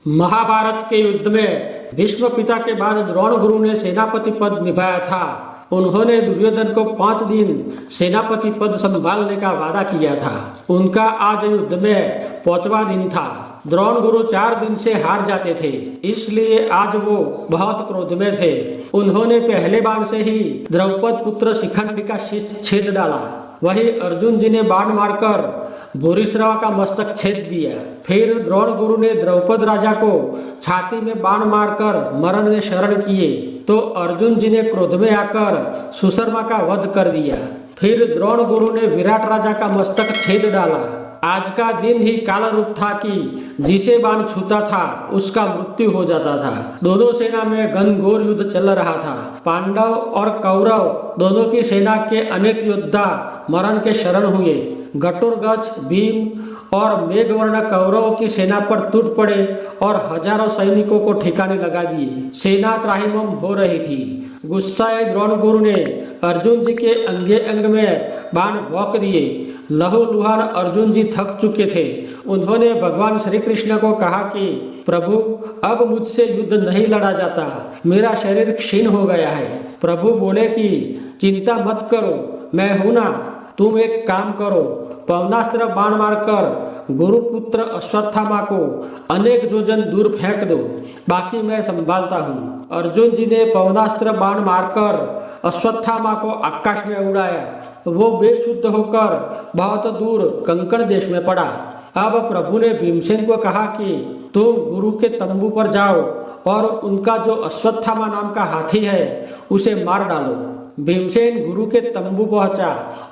महाभारत के युद्ध में भीष्म पिता के बाद द्रोण गुरु ने सेनापति पद निभाया था। उन्होंने दुर्योधन को 5 दिन सेनापति पद संभालने का वादा किया था। उनका आज युद्ध में 5वां दिन था। द्रोण गुरु 4 दिन से हार जाते थे, इसलिए आज वो बहुत क्रोध में थे। उन्होंने पहले बाण से ही द्रौपद पुत्र शिखंडी का शीश छेद डाला। वही अर्जुन जी ने बाण मारकर भूरिश्रवा का मस्तक छेद दिया। फिर द्रोण गुरु ने द्रौपद राजा को छाती में बाण मारकर मरण में शरण किए तो अर्जुन जी ने क्रोध में आकर सुशर्मा का वध कर दिया। फिर द्रोण गुरु ने विराट राजा का मस्तक छेद डाला। आज का दिन ही काला रूप था कि जिसे बाण छूता था उसका मृत्यु हो जाता था। दोनों सेना में घनघोर युद्ध चल रहा था। पांडव और कौरव दोनों की सेना के अनेक योद्धा मरण के शरण हुए। घटोत्कच, भीम और मेघवर्ण कौरवों की सेना पर टूट पड़े और हजारों सैनिकों को ठिकाने लगा दिए। सेना त्राहिमाम हो रही थी। गुस्साए द्रोण गुरु ने अर्जुन जी के अंगे अंग में बाण भोंक दिए। लहूलुहान अर्जुन जी थक चुके थे। उन्होंने भगवान श्री कृष्ण को कहा कि प्रभु, अब मुझसे युद्ध नहीं लड़ा जाता, मेरा शरीर क्षीण हो गया है। प्रभु बोले कि चिंता मत करो, मैं हूं ना। तुम एक काम करो, पवनास्त्र बाण मारकर गुरुपुत्र अश्वत्थामा को अनेक योजन दूर फेंक दो, बाकी मैं संभालता हूँ। अर्जुन जी ने पवनास्त्र बाण मारकर अश्वत्थामा को आकाश में उड़ाया। वो बेशुद्ध होकर बहुत दूर कंकण देश में पड़ा। अब प्रभु ने भीमसेन को कहा कि तुम गुरु के तंबू पर जाओ और उनका जो अश्वत्थामा नाम का हाथी है उसे मार डालो। भीमसेन गुरु के तंबू पहुंचा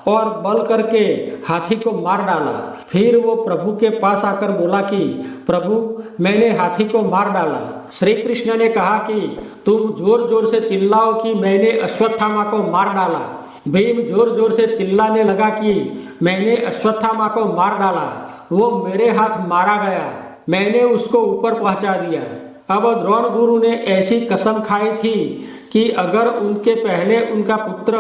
और बल करके हाथी को मार डाला। फिर वो प्रभु के पास आकर बोला कि प्रभु, मैंने हाथी को मार डाला। श्री कृष्ण ने कहा कि तुम जोर जोर से चिल्लाओ कि मैंने अश्वत्थामा को मार डाला। भीम जोर जोर से चिल्लाने लगा कि मैंने अश्वत्थामा को मार डाला, वो मेरे हाथ मारा गया, मैंने उसको ऊपर पहुंचा दिया। अब द्रोण गुरु ने ऐसी कसम खाई थी कि अगर उनके पहले उनका पुत्र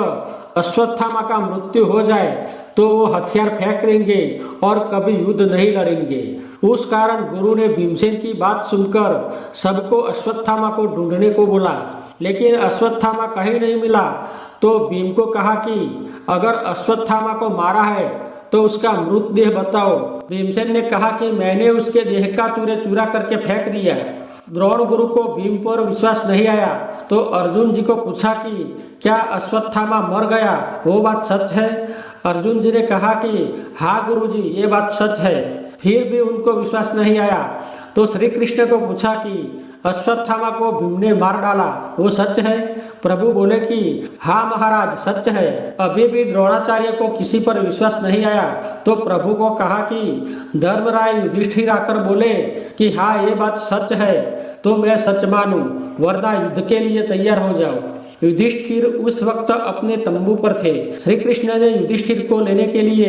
अश्वत्थामा का मृत्यु हो जाए तो वो हथियार फेंक देंगे और कभी युद्ध नहीं लड़ेंगे। उस कारण गुरु ने भीमसेन की बात सुनकर सबको अश्वत्थामा को ढूंढने को बोला, लेकिन अश्वत्थामा कहीं नहीं मिला। तो भीम को कहा कि अगर अश्वत्थामा को मारा है तो उसका मृतदेह बताओ। भीमसेन ने कहा कि मैंने उसके देह का चूरे चूरा करके फेंक दिया। द्रोण गुरु को भीम पर विश्वास नहीं आया तो अर्जुन जी को पूछा कि क्या अश्वत्थामा मर गया, वो बात सच है? अर्जुन जी ने कहा कि हाँ गुरु जी, ये बात सच है। फिर भी उनको विश्वास नहीं आया तो श्री कृष्ण को पूछा कि अश्वत्थामा को भीम ने मार डाला, वो सच है? प्रभु बोले कि हाँ महाराज, सच है। अभी भी द्रोणाचार्य को किसी पर विश्वास नहीं आया तो प्रभु को कहा कि धर्मराय युधिष्ठिर आकर बोले कि हाँ ये बात सच है तो मैं सच मानूं, वरना युद्ध के लिए तैयार हो जाओ। युधिष्ठिर उस वक्त अपने तंबू पर थे। श्री कृष्ण ने युधिष्ठिर को लेने के लिए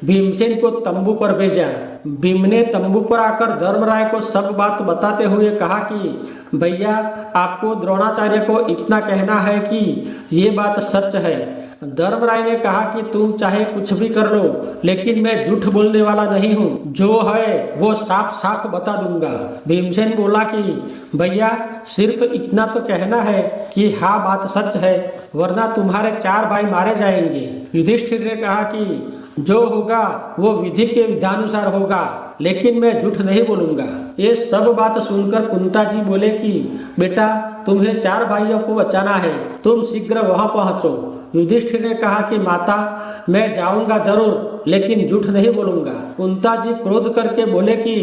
भीमसेन को तंबू पर भेजा। भीम ने तंबू पर आकर धर्मराय को सब बात बताते हुए कहा कि भैया, आपको द्रोणाचार्य को इतना कहना है कि ये बात सच है। धर्मराय ने कहा कि तुम चाहे कुछ भी कर लो, लेकिन मैं झूठ बोलने वाला नहीं हूँ, जो है वो साफ साफ बता दूंगा। भीमसेन बोला कि भैया, सिर्फ इतना तो कहना है कि हाँ बात सच है, वरना तुम्हारे 4 भाई मारे जाएंगे। युधिष्ठिर ने कहा कि जो होगा वो विधि के विधानुसार होगा, लेकिन मैं झूठ नहीं बोलूंगा। ये सब बात सुनकर कुंता जी बोले कि बेटा, तुम्हें 4 भाइयों को बचाना है, तुम शीघ्र वहां पहुंचो। युधिष्ठिर ने कहा कि माता, मैं जाऊंगा जरूर, लेकिन झूठ नहीं बोलूंगा। कुंता जी क्रोध करके बोले कि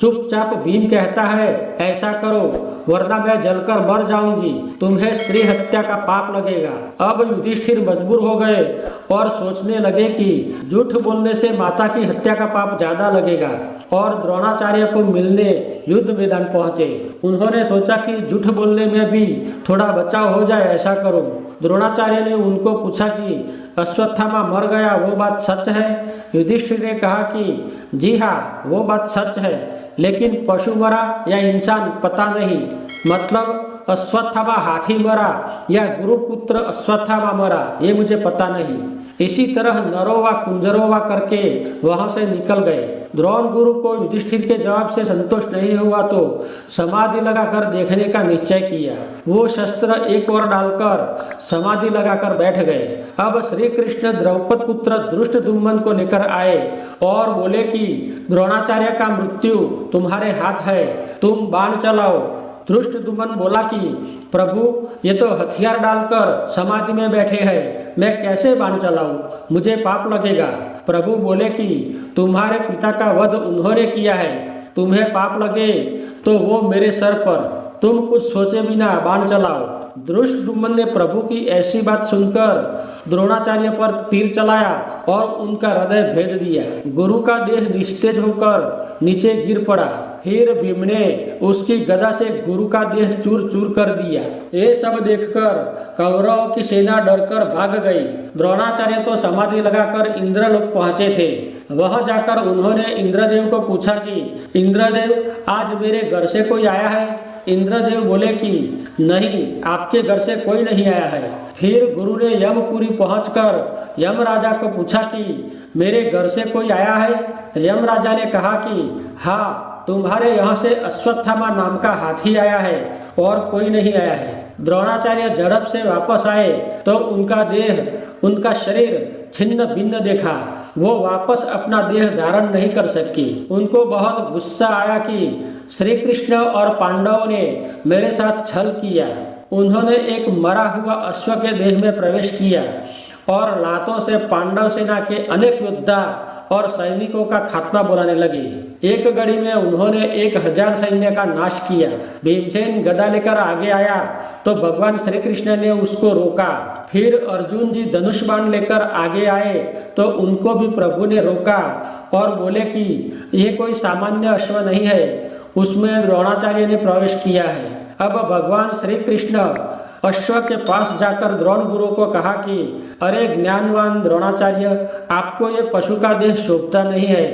चुपचाप भीम कहता है ऐसा करो, वरना मैं जलकर मर जाऊंगी, तुम्हें स्त्री हत्या का पाप लगेगा। अब युधिष्ठिर मजबूर हो गए और सोचने लगे कि झूठ बोलने से माता की हत्या का पाप ज्यादा लगेगा, और द्रोणाचार्य को मिलने युद्ध मैदान पहुंचे। उन्होंने सोचा कि झूठ बोलने में भी थोड़ा बचाव हो जाए, ऐसा करो। द्रोणाचार्य ने उनको पूछा कि अश्वत्थामा मर गया, वो बात सच है? युधिष्ठिर ने कहा कि जी हाँ, वो बात सच है, लेकिन पशु मरा या इंसान पता नहीं। मतलब अश्वत्थामा हाथी मरा या गुरुपुत्र अश्वत्थामा मरा, ये मुझे पता नहीं। इसी तरह नरोवा कुंजरोवा करके वहां से निकल गए। द्रोण गुरु को युधिष्ठिर के जवाब से संतोष नहीं हुआ तो समाधि लगाकर देखने का निश्चय किया। वो शस्त्र एक ओर डालकर समाधि लगाकर बैठ गए। अब श्री कृष्ण द्रौपद पुत्र धृष्टद्युम्न को लेकर आए और बोले कि द्रोणाचार्य का मृत्यु तुम्हारे हाथ है, तुम बाण चलाओ। धृष्टद्युम्न बोला कि प्रभु, ये तो हथियार डालकर समाधि में बैठे हैं, मैं कैसे बाण चलाऊं, मुझे पाप लगेगा। प्रभु बोले कि तुम्हारे पिता का वध उन्होंने किया है, तुम्हें पाप लगे तो वो मेरे सर पर, तुम कुछ सोचे बिना बाण चलाओ। धृष्टद्युम्न ने प्रभु की ऐसी बात सुनकर द्रोणाचार्य पर तीर चलाया और उनका हृदय भेद दिया। गुरु का देह निस्तेज होकर नीचे गिर पड़ा। फिर भीम ने उसकी गदा से गुरु का देह चूर चूर कर दिया। ये सब देखकर कौरवों की सेना डरकर भाग गई। द्रोणाचार्य तो समाधि लगाकर इंद्रलोक पहुंचे थे। वह जाकर उन्होंने इंद्रदेव को पूछा कि इंद्रदेव, आज मेरे घर से कोई आया है? इंद्रदेव बोले कि नहीं, आपके घर से कोई नहीं आया है। फिर गुरु ने यमपुरी पहुंचकर यमराजा को पूछा कि मेरे घर से कोई आया है? यमराजा ने कहा कि हाँ, तुम्हारे यहाँ से अश्वत्थामा नाम का हाथी आया है और कोई नहीं आया है। द्रोणाचार्य झड़प से वापस आए तो उनका शरीर छिन्न भिन्न देखा। वो वापस अपना देह धारण नहीं कर सकी। उनको बहुत गुस्सा आया कि श्री कृष्ण और पांडवों ने मेरे साथ छल किया। उन्होंने एक मरा हुआ अश्व के देह में प्रवेश किया और लातों से पांडव सेना के अनेक योद्धा और सैनिकों का खात्मा बुलाने लगे। एक घड़ी में उन्होंने 1000 सैन्य का नाश किया। भीमसेन गदा लेकर आगे आया तो भगवान श्री कृष्ण ने उसको रोका। फिर अर्जुन जी धनुष बाण लेकर आगे आए तो उनको भी प्रभु ने रोका और बोले कि ये कोई सामान्य अश्व नहीं है, उसमें द्रोणाचार्य ने प्रवेश किया है। अब भगवान श्री कृष्ण अश्व के पास जाकर द्रोण गुरु को कहा कि अरे ज्ञानवान द्रोणाचार्य, आपको ये पशु का देह शोभता नहीं है।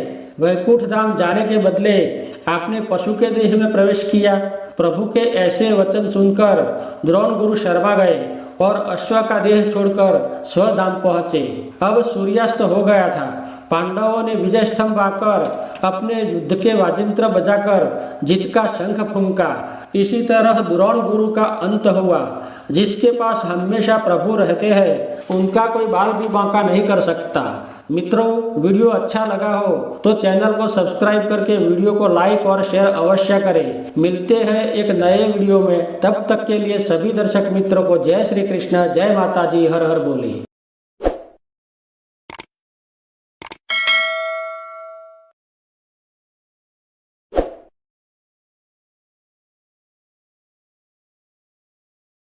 वैकुंठ धाम जाने के बदले आपने पशु के देह में प्रवेश किया। प्रभु के ऐसे वचन सुनकर द्रोण गुरु शर्मा गए और अश्व का देह छोड़कर स्वधाम पहुंचे। अब सूर्यास्त हो गया था। पांडवों ने विजय स्तंभ आकर अपने युद्ध के वाजिंत्र बजाकर जीत का शंख फूंका। इसी तरह द्रोण गुरु का अंत हुआ। जिसके पास हमेशा प्रभु रहते हैं उनका कोई बाल भी बांका नहीं कर सकता। मित्रों, वीडियो अच्छा लगा हो तो चैनल को सब्सक्राइब करके वीडियो को लाइक और शेयर अवश्य करें। मिलते हैं एक नए वीडियो में, तब तक के लिए सभी दर्शक मित्रों को जय श्री कृष्ण, जय माता जी, हर हर बोले।